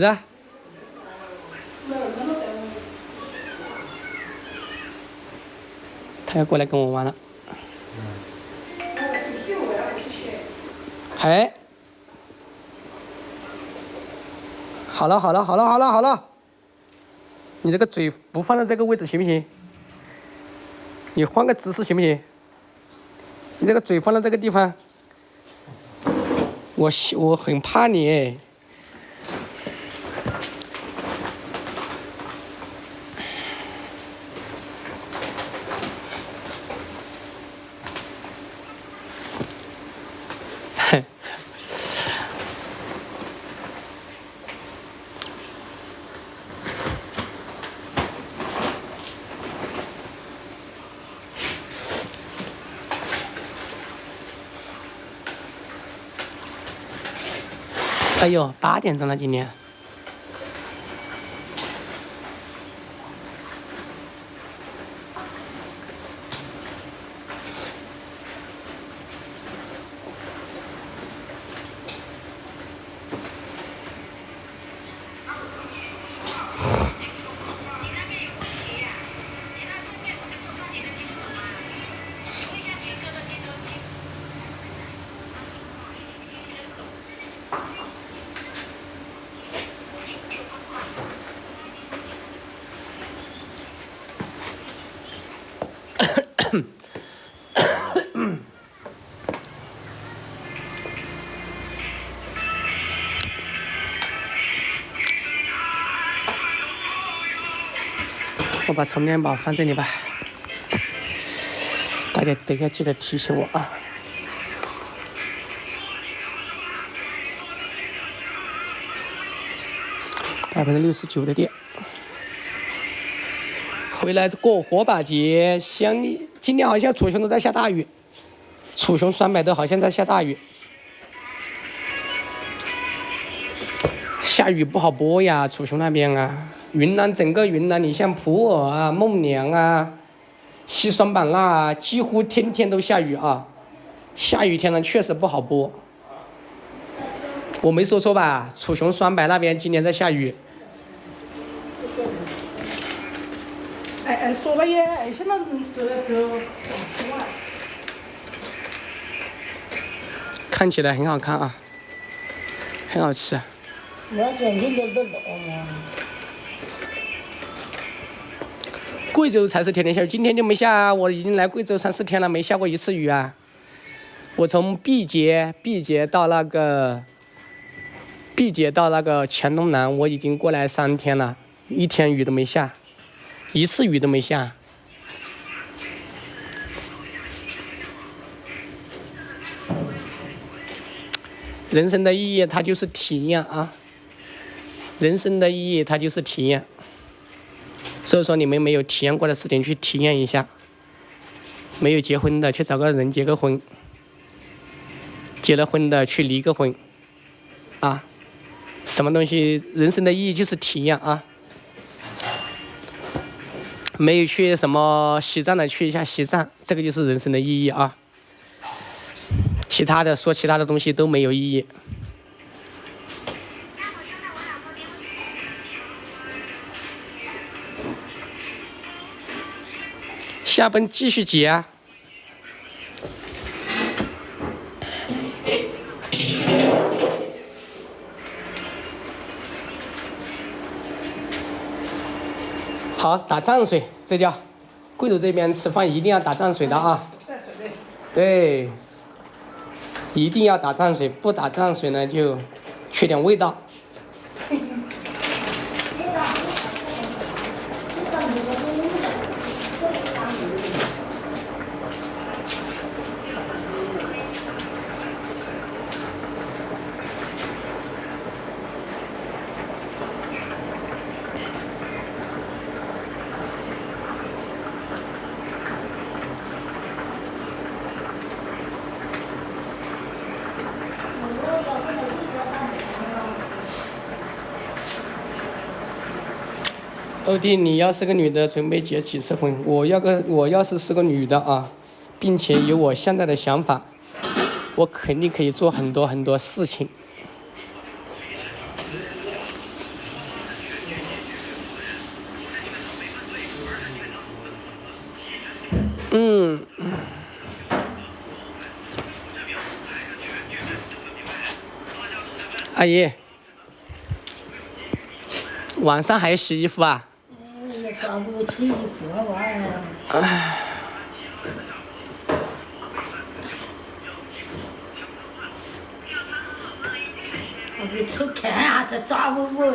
是啊。他要过来跟我玩了。哎，好了，你这个嘴不放在这个位置行不行？你换个姿势行不行？你这个嘴放在这个地方，我很怕你哎。哎呦，8点钟了，今天。我把充电宝放这里吧，大家等一下记得提醒我啊。69%的电。回来过火把节，今天好像楚雄都在下大雨，楚雄300都好像在下大雨，下雨不好播呀，楚雄那边啊。整个云南，你像普洱啊、孟良啊、西双版纳啊，几乎天天都下雨啊。下雨天呢，确实不好播。我没说错吧？楚雄300那边今年在下雨。哎，说了耶，现在看起来很好看啊，很好吃。我眼睛都懂了。贵州才是天天下雨，今天就没下啊！我已经来贵州3、4天了，没下过一次雨啊。我从毕节到那个黔东南，我已经过来3天了，一天雨都没下，一次雨都没下。人生的意义，它就是体验啊！人生的意义，它就是体验。所以说，你们没有体验过的事情去体验一下。没有结婚的去找个人结个婚，结了婚的去离个婚，啊，什么东西？人生的意义就是体验啊！没有去什么西藏的去一下西藏，这个就是人生的意义啊！其他的东西都没有意义。下班继续结啊！好，打蘸水，这叫贵州这边吃饭一定要打蘸水的啊！对，一定要打蘸水，不打蘸水呢就缺点味道。欧弟，你要是个女的，准备结几次婚？我要是个女的啊，并且有我现在的想法，我肯定可以做很多事情。嗯。阿姨，晚上还洗衣服啊？也抓不起衣服啊娃儿。唉。我去看下这抓不稳。